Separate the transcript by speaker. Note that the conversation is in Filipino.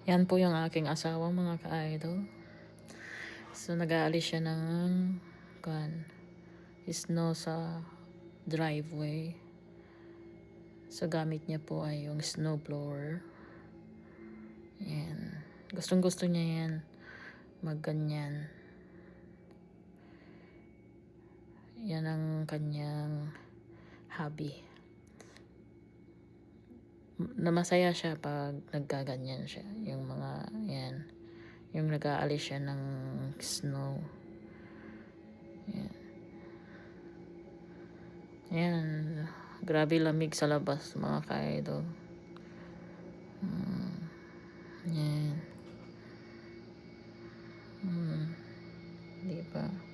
Speaker 1: Yan po yung aking asawa, mga ka-idol. So nag-aalis siya ng snow sa driveway. So gamit niya po ay yung snow blower. Yan. Gustong gusto niya yan magganyan. Yan ang kanyang hobby. Na masaya siya pag nagkaganyan siya. Yung mga yan. Yung nag-aalis siya ng snow. Yan. Yan. Grabe lamig sa labas, mga ka-idol. Yan. Di ba?